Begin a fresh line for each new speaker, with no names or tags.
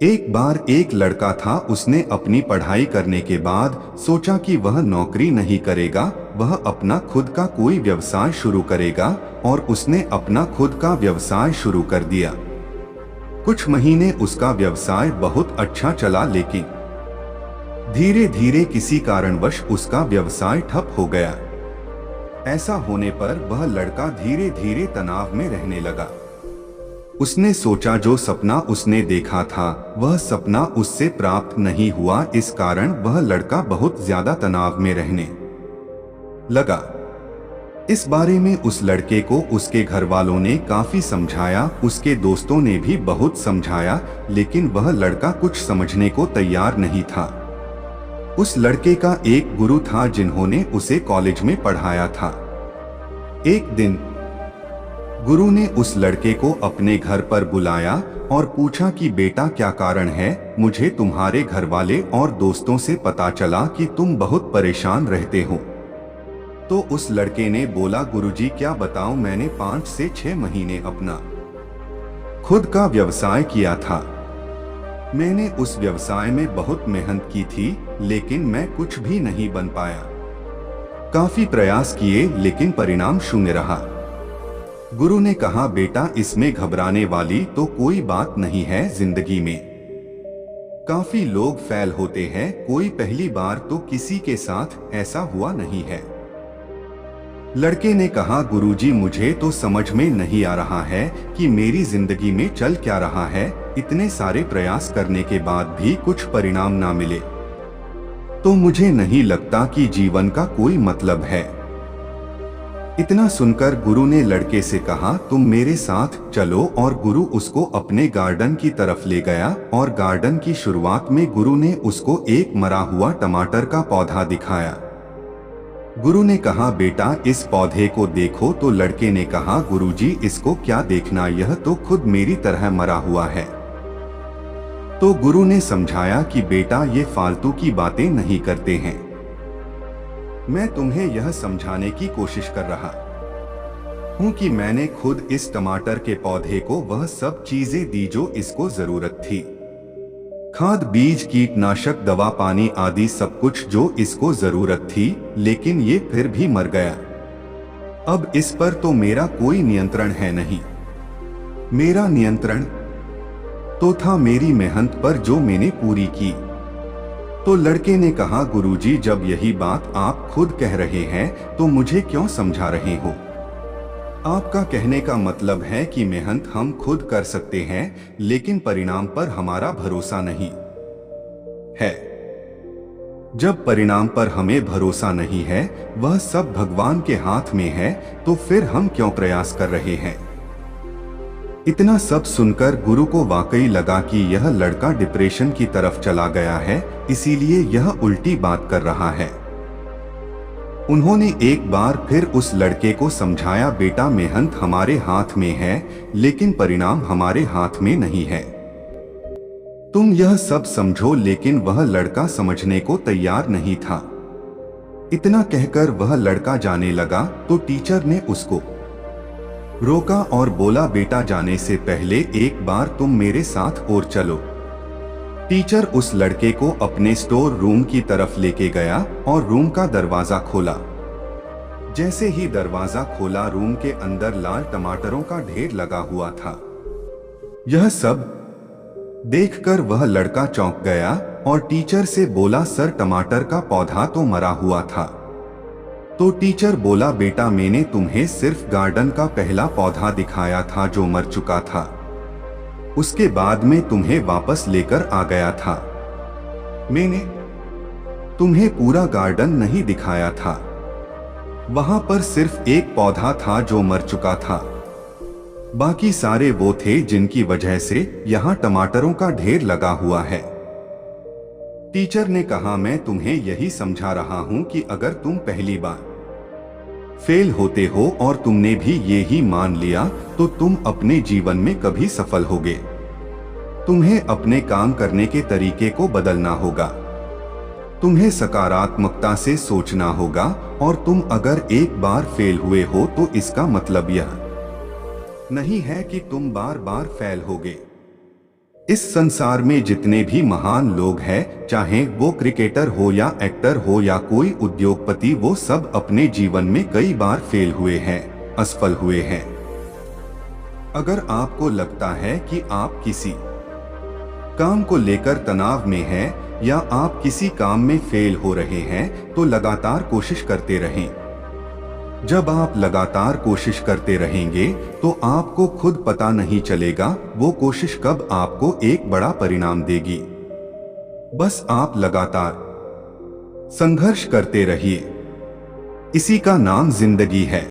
एक बार एक लड़का था। उसने अपनी पढ़ाई करने के बाद सोचा कि वह नौकरी नहीं करेगा, वह अपना खुद का कोई व्यवसाय शुरू करेगा और उसने अपना खुद का व्यवसाय शुरू कर दिया। कुछ महीने उसका व्यवसाय बहुत अच्छा चला, लेकिन धीरे धीरे किसी कारणवश उसका व्यवसाय ठप हो गया। ऐसा होने पर वह लड़का धीरे धीरे तनाव में रहने लगा। उसने सोचा जो सपना उसने देखा था वह सपना उससे प्राप्त नहीं हुआ, इस कारण वह लड़का बहुत ज्यादा तनाव में रहने लगा। इस बारे में उस लड़के को उसके घर वालों ने काफी समझाया, उसके दोस्तों ने भी बहुत समझाया, लेकिन वह लड़का कुछ समझने को तैयार नहीं था। उस लड़के का एक गुरु था जिन्होंने उसे कॉलेज में पढ़ाया था। एक दिन गुरु ने उस लड़के को अपने घर पर बुलाया और पूछा कि बेटा क्या कारण है, मुझे तुम्हारे घर वाले और दोस्तों से पता चला कि तुम बहुत परेशान रहते हो। तो उस लड़के ने बोला, गुरुजी क्या बताऊं, मैंने 5 से 6 महीने अपना खुद का व्यवसाय किया था। मैंने उस व्यवसाय में बहुत मेहनत की थी, लेकिन मैं कुछ भी नहीं बन पाया। काफी प्रयास किए लेकिन परिणाम शून्य रहा। गुरु ने कहा, बेटा इसमें घबराने वाली तो कोई बात नहीं है। जिंदगी में काफी लोग फेल होते हैं, कोई पहली बार तो किसी के साथ ऐसा हुआ नहीं है। लड़के ने कहा, गुरुजी मुझे तो समझ में नहीं आ रहा है कि मेरी जिंदगी में चल क्या रहा है। इतने सारे प्रयास करने के बाद भी कुछ परिणाम ना मिले तो मुझे नहीं लगता कि जीवन का कोई मतलब है। इतना सुनकर गुरु ने लड़के से कहा, तुम मेरे साथ चलो, और गुरु उसको अपने गार्डन की तरफ ले गया और गार्डन की शुरुआत में गुरु ने उसको एक मरा हुआ टमाटर का पौधा दिखाया। गुरु ने कहा, बेटा इस पौधे को देखो। तो लड़के ने कहा, गुरुजी इसको क्या देखना, यह तो खुद मेरी तरह मरा हुआ है। तो गुरु ने समझाया कि बेटा ये फालतू की बातें नहीं करते हैं, मैं तुम्हें यह समझाने की कोशिश कर रहा हूँ कि मैंने खुद इस टमाटर के पौधे को वह सब चीजें दी जो इसको जरूरत थी। खाद, बीज, कीटनाशक, दवा, पानी आदि सब कुछ जो इसको जरूरत थी, लेकिन ये फिर भी मर गया। अब इस पर तो मेरा कोई नियंत्रण है नहीं। मेरा नियंत्रण तो था मेरी मेहनत पर जो मैंने पूरी की। तो लड़के ने कहा, गुरुजी जब यही बात आप खुद कह रहे हैं तो मुझे क्यों समझा रहे हो? आपका कहने का मतलब है कि मेहनत हम खुद कर सकते हैं, लेकिन परिणाम पर हमारा भरोसा नहीं है। जब परिणाम पर हमें भरोसा नहीं है, वह सब भगवान के हाथ में है, तो फिर हम क्यों प्रयास कर रहे हैं? इतना सब सुनकर गुरु को वाकई लगा कि यह लड़का डिप्रेशन की तरफ चला गया है, इसीलिए यह उल्टी बात कर रहा है। उन्होंने एक बार फिर उस लड़के को समझाया, बेटा मेहनत हमारे हाथ में है, लेकिन परिणाम हमारे हाथ में नहीं है। तुम यह सब समझो। लेकिन वह लड़का समझने को तैयार नहीं था। इतना कहकर वह लड़का जाने लगा तो टीचर ने उसको रोका और बोला, बेटा जाने से पहले एक बार तुम मेरे साथ और चलो। टीचर उस लड़के को अपने स्टोर रूम की तरफ लेके गया और रूम का दरवाजा खोला। जैसे ही दरवाजा खोला, रूम के अंदर लाल टमाटरों का ढेर लगा हुआ था। यह सब देखकर वह लड़का चौंक गया और टीचर से बोला, सर टमाटर का पौधा तो मरा हुआ था। तो टीचर बोला, बेटा मैंने तुम्हें सिर्फ गार्डन का पहला पौधा दिखाया था जो मर चुका था, उसके बाद में तुम्हें वापस लेकर आ गया था। मैंने तुम्हें पूरा गार्डन नहीं दिखाया था। वहां पर सिर्फ एक पौधा था जो मर चुका था, बाकी सारे वो थे जिनकी वजह से यहाँ टमाटरों का ढेर लगा हुआ है। टीचर ने कहा, मैं तुम्हें यही समझा रहा हूं कि अगर तुम पहली बार फेल होते हो और तुमने भी ये ही मान लिया तो तुम अपने जीवन में कभी सफल होगे। तुम्हें अपने काम करने के तरीके को बदलना होगा, तुम्हें सकारात्मकता से सोचना होगा, और तुम अगर एक बार फेल हुए हो तो इसका मतलब यह नहीं है कि तुम बार बार फेल होगे। इस संसार में जितने भी महान लोग हैं, चाहे वो क्रिकेटर हो या एक्टर हो या कोई उद्योगपति, वो सब अपने जीवन में कई बार फेल हुए हैं, असफल हुए हैं। अगर आपको लगता है कि आप किसी काम को लेकर तनाव में हैं या आप किसी काम में फेल हो रहे हैं, तो लगातार कोशिश करते रहें। जब आप लगातार कोशिश करते रहेंगे तो आपको खुद पता नहीं चलेगा वो कोशिश कब आपको एक बड़ा परिणाम देगी। बस आप लगातार संघर्ष करते रहिए। इसी का नाम जिंदगी है।